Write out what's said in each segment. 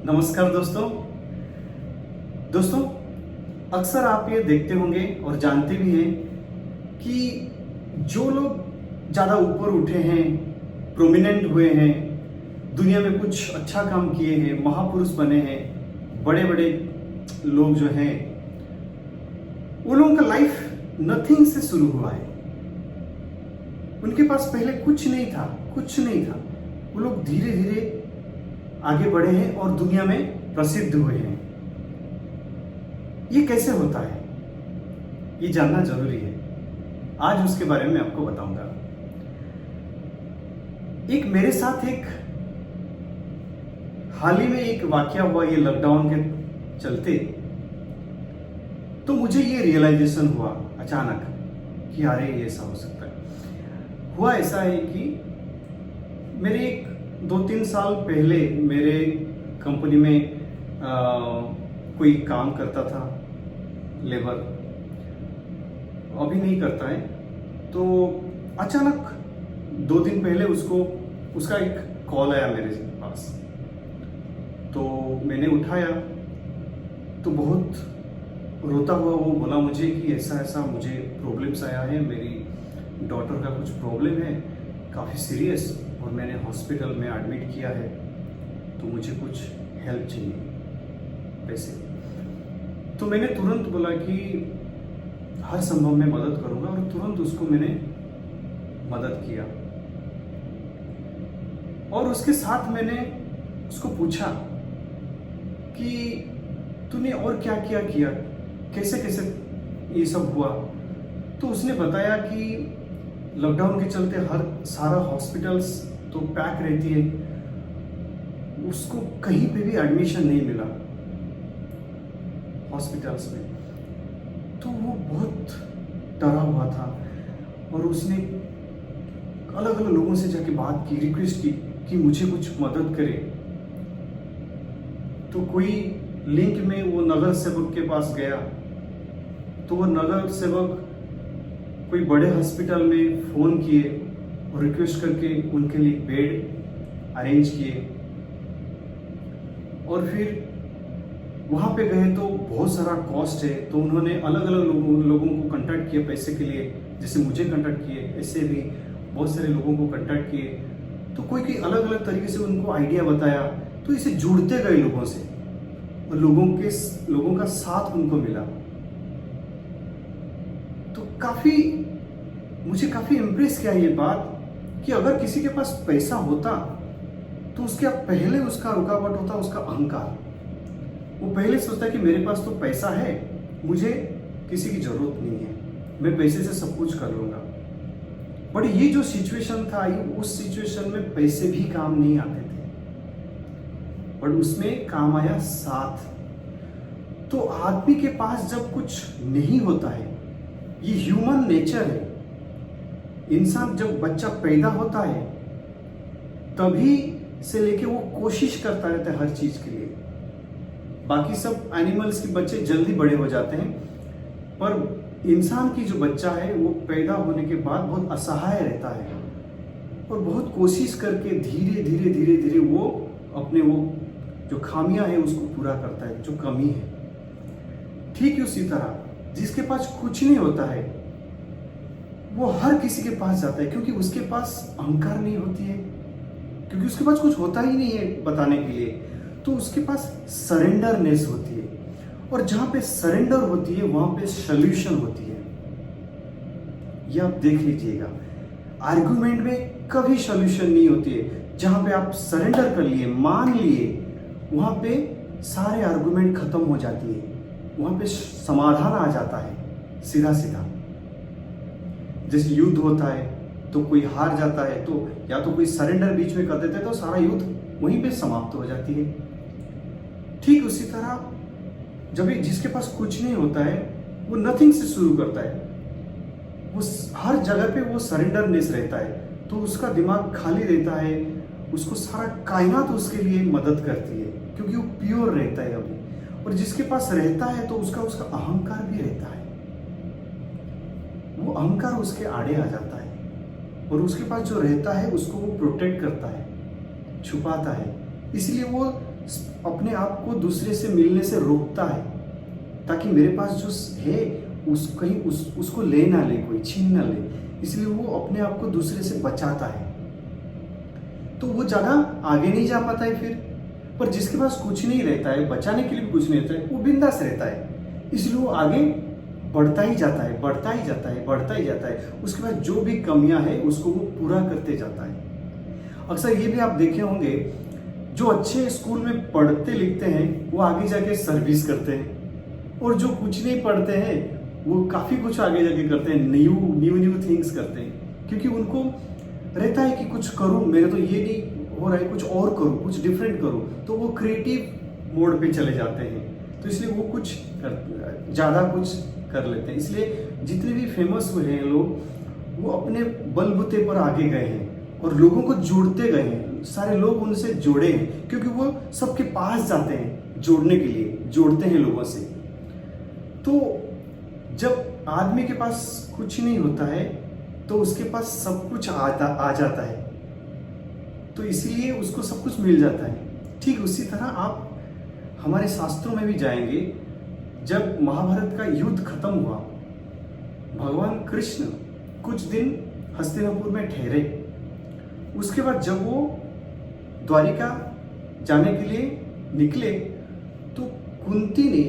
नमस्कार दोस्तों अक्सर आप ये देखते होंगे और जानते भी हैं कि जो लोग ज़्यादा ऊपर उठे हैं, प्रोमिनेंट हुए हैं, दुनिया में कुछ अच्छा काम किए हैं, महापुरुष बने हैं, बड़े बड़े लोग जो हैं, उन लोगों का लाइफ नथिंग से शुरू हुआ है। उनके पास पहले कुछ नहीं था। वो लोग धीरे धीरे आगे बढ़े हैं और दुनिया में प्रसिद्ध हुए हैं। ये कैसे होता है, ये जानना जरूरी है। आज उसके बारे में आपको बताऊंगा। मेरे साथ हाल ही में एक वाकया हुआ, ये लॉकडाउन के चलते। तो मुझे ये रियलाइजेशन हुआ अचानक कि अरे ये ऐसा हो सकता है। हुआ ऐसा है कि मेरे 2-3 साल पहले मेरे कंपनी में कोई काम करता था, लेबर, अभी नहीं करता है। तो अचानक 2 दिन पहले उसका एक कॉल आया मेरे पास। तो मैंने उठाया तो बहुत रोता हुआ वो बोला मुझे कि ऐसा ऐसा मुझे प्रॉब्लम्स आया है, मेरी डॉटर का कुछ प्रॉब्लम है, काफ़ी सीरियस, और मैंने हॉस्पिटल में एडमिट किया है, तो मुझे कुछ हेल्प चाहिए, पैसे। तो मैंने तुरंत बोला कि हर संभव मैं मदद करूंगा, और तुरंत उसको मैंने मदद किया। और उसके साथ मैंने उसको पूछा कि तूने और क्या क्या किया, कैसे कैसे ये सब हुआ। तो उसने बताया कि लॉकडाउन के चलते सारा हॉस्पिटल्स तो पैक रहती है, उसको कहीं पे भी एडमिशन नहीं मिला हॉस्पिटल्स में। तो वो बहुत डरा हुआ था, और उसने अलग अलग लोगों से जाके बात की, रिक्वेस्ट की कि मुझे कुछ मदद करे। तो कोई लिंक में वो नगर सेवक के पास गया, तो वो नगर सेवक कोई बड़े हॉस्पिटल में फ़ोन किए और रिक्वेस्ट करके उनके लिए बेड अरेंज किए। और फिर वहाँ पे गए तो बहुत सारा कॉस्ट है, तो उन्होंने अलग अलग लोगों को कांटेक्ट किया पैसे के लिए, जैसे मुझे कांटेक्ट किए, ऐसे भी बहुत सारे लोगों को कांटेक्ट किए। तो कोई अलग अलग तरीके से उनको आइडिया बताया, तो इसे जुड़ते गए लोगों से, और लोगों का साथ उनको मिला। तो मुझे काफी इम्प्रेस किया ये बात कि अगर किसी के पास पैसा होता तो पहले उसका रुकावट होता उसका अहंकार। वो पहले सोचता कि मेरे पास तो पैसा है, मुझे किसी की जरूरत नहीं है, मैं पैसे से सब कुछ कर लूंगा। बट ये जो सिचुएशन था, उस सिचुएशन में पैसे भी काम नहीं आते थे, बट उसमें काम आया साथ। तो आदमी के पास जब कुछ नहीं होता है, ये ह्यूमन नेचर है। इंसान जब बच्चा पैदा होता है तभी से लेके वो कोशिश करता रहता है हर चीज के लिए। बाकी सब एनिमल्स के बच्चे जल्दी बड़े हो जाते हैं, पर इंसान की जो बच्चा है वो पैदा होने के बाद बहुत असहाय रहता है, और बहुत कोशिश करके धीरे धीरे धीरे धीरे वो अपने वो जो खामियां है उसको पूरा करता है, जो कमी है। ठीक उसी तरह जिसके पास कुछ नहीं होता है वो हर किसी के पास जाता है, क्योंकि उसके पास अहंकार नहीं होती है, क्योंकि उसके पास कुछ होता ही नहीं है बताने के लिए। तो उसके पास सरेंडरनेस होती है, और जहां पे सरेंडर होती है वहां पे सॉल्यूशन होती है। ये आप देख लीजिएगा, आर्गुमेंट में कभी सॉल्यूशन नहीं होती है। जहां पे आप सरेंडर कर लिए, मान लिए, वहां पे सारे आर्गुमेंट खत्म हो जाती है, वहां पे समाधान आ जाता है सीधा सीधा। जैसे युद्ध होता है तो कोई हार जाता है, तो या तो कोई सरेंडर बीच में कर देते हैं तो सारा युद्ध वहीं पे समाप्त हो जाती है। ठीक उसी तरह जब जिसके पास कुछ नहीं होता है वो नथिंग से शुरू करता है, वो हर जगह पे वो सरेंडरनेस रहता है, तो उसका दिमाग खाली रहता है, उसको सारा कायनात उसके लिए मदद करती है, क्योंकि वो प्योर रहता है अभी। और जिसके पास रहता है तो उसका अहंकार भी रहता है, वो अहंकार उसके आड़े आ जाता है, और उसके पास जो रहता है उसको वो प्रोटेक्ट करता है, छुपाता है। इसलिए वो अपने आप को दूसरे से मिलने से रोकता है, ताकि मेरे पास जो है उसको ले ना ले, कोई छीन ना ले। इसलिए वो अपने आप को दूसरे से बचाता है, तो वो ज़्यादा आगे नहीं जा पाता है फिर। पर जिसके पास कुछ नहीं रहता है, बचाने के लिए भी कुछ नहीं रहता है, वो बिंदास रहता है। इसलिए वो आगे बढ़ता ही जाता है, बढ़ता ही जाता है, बढ़ता ही जाता है। उसके बाद जो भी कमियां हैं उसको वो पूरा करते जाता है। अक्सर ये भी आप देखे होंगे, जो अच्छे स्कूल में पढ़ते लिखते हैं वो आगे जाके सर्विस करते हैं, और जो कुछ नहीं पढ़ते हैं वो काफ़ी कुछ आगे जाके करते हैं, न्यू थिंग्स करते हैं। क्योंकि उनको रहता है कि कुछ करूं, मेरे तो ये नहीं हो रहा है, कुछ और करूं, कुछ डिफरेंट करूं, तो वो क्रिएटिव मोड पे चले जाते हैं। तो इसलिए वो कुछ ज़्यादा कुछ कर लेते हैं। इसलिए जितने भी फेमस हुए हैं लोग, वो अपने बलबूते पर आगे गए हैं और लोगों को जोड़ते गए हैं। सारे लोग उनसे जुड़े हैं, क्योंकि वो सबके पास जाते हैं जोड़ने के लिए, जोड़ते हैं लोगों से। तो जब आदमी के पास कुछ नहीं होता है तो उसके पास सब कुछ आ जाता है, तो इसीलिए उसको सब कुछ मिल जाता है। ठीक उसी तरह आप हमारे शास्त्रों में भी जाएंगे, जब महाभारत का युद्ध खत्म हुआ, भगवान कृष्ण कुछ दिन हस्तिनापुर में ठहरे। उसके बाद जब वो द्वारिका जाने के लिए निकले, तो कुंती ने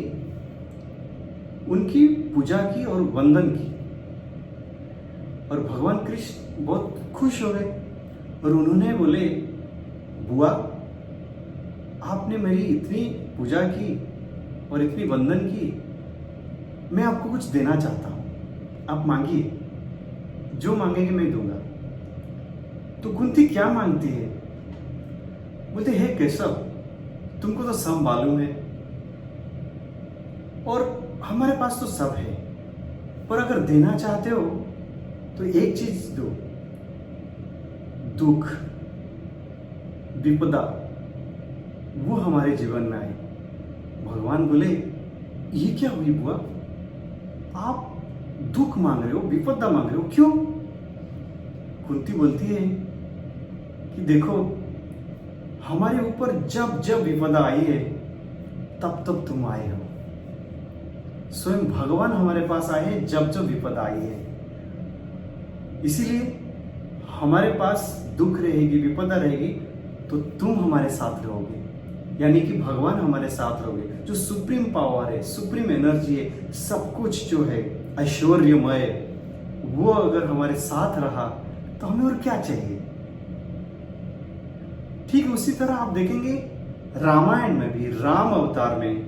उनकी पूजा की और वंदन की, और भगवान कृष्ण बहुत खुश हो गए और उन्होंने बोले, बुआ आपने मेरी इतनी पूजा की और इतनी वंदन की, मैं आपको कुछ देना चाहता हूं, आप मांगिए, जो मांगेंगे मैं दूंगा। तो कुंती क्या मांगती है? बोलते, हे केशव, तुमको तो सब मालूम है और हमारे पास तो सब है, पर अगर देना चाहते हो तो एक चीज दो, दुख, विपदा, वो हमारे जीवन में आए। भगवान बोले, ये क्या हुई बुआ, आप दुख मांग रहे हो, विपदा मांग रहे हो, क्यों? कुंती बोलती है कि देखो, हमारे ऊपर जब जब विपदा आई है तब तब तुम आए हो। स्वयं भगवान हमारे पास आए हैं जब जब विपदा आई है। इसीलिए हमारे पास दुख रहेगी, विपदा रहेगी, तो तुम हमारे साथ रहोगे, यानी कि भगवान हमारे साथ रहोगे। जो सुप्रीम पावर है, सुप्रीम एनर्जी है, सब कुछ जो है ऐश्वर्यमय, वो अगर हमारे साथ रहा तो हमें और क्या चाहिए। ठीक उसी तरह आप देखेंगे रामायण में भी, राम अवतार में,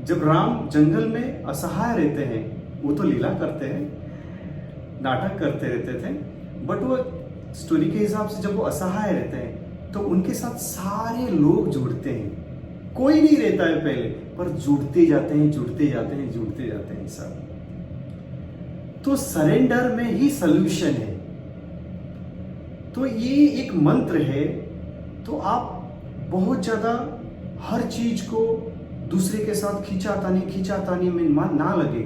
जब राम जंगल में असहाय रहते हैं, वो तो लीला करते हैं, नाटक करते रहते थे, बट वो स्टोरी के हिसाब से जब वो असहाय रहते हैं तो उनके साथ सारे लोग जुड़ते हैं। कोई नहीं रहता है पहले, पर जुड़ते जाते हैं, जुड़ते जाते हैं, जुड़ते जाते हैं सब। तो सरेंडर में ही सॉल्यूशन है। तो ये एक मंत्र है। तो आप बहुत ज्यादा हर चीज को दूसरे के साथ खींचातानी में ना लगे,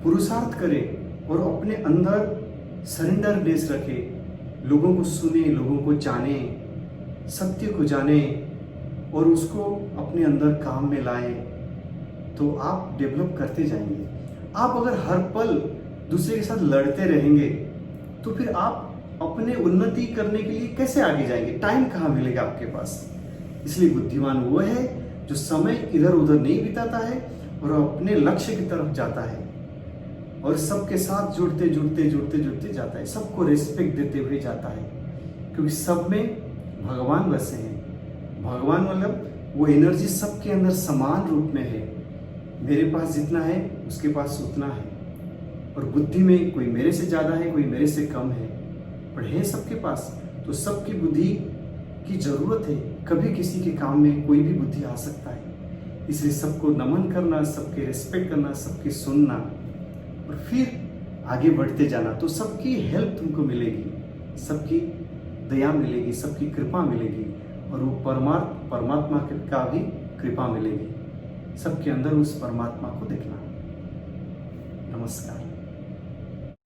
पुरुषार्थ करे और अपने अंदर सरेंडरनेस रखे, लोगों को सुने, लोगों को जाने, सत्य को जाने और उसको अपने अंदर काम में लाए, तो आप डेवलप करते जाएंगे। आप अगर हर पल दूसरे के साथ लड़ते रहेंगे तो फिर आप अपने उन्नति करने के लिए कैसे आगे जाएंगे? टाइम कहाँ मिलेगा आपके पास? इसलिए बुद्धिमान वो है जो समय इधर उधर नहीं बिताता है और अपने लक्ष्य की तरफ जाता है और सबके साथ जुड़ते जुड़ते जुड़ते जुड़ते जाता है, सबको रिस्पेक्ट देते हुए जाता है, क्योंकि सब में भगवान बसे हैं। भगवान मतलब वो एनर्जी सबके अंदर समान रूप में है। मेरे पास जितना है उसके पास उतना है, और बुद्धि में कोई मेरे से ज़्यादा है, कोई मेरे से कम है, पर है सबके पास। तो सबकी बुद्धि की जरूरत है, कभी किसी के काम में कोई भी बुद्धि आ सकता है। इसलिए सबको नमन करना, सबके रिस्पेक्ट करना, सबकी सुनना और फिर आगे बढ़ते जाना, तो सबकी हेल्प तुमको मिलेगी, सबकी दया मिलेगी, सबकी कृपा मिलेगी, और वो परमात्मा का भी कृपा मिलेगी। सबके अंदर उस परमात्मा को देखना। नमस्कार।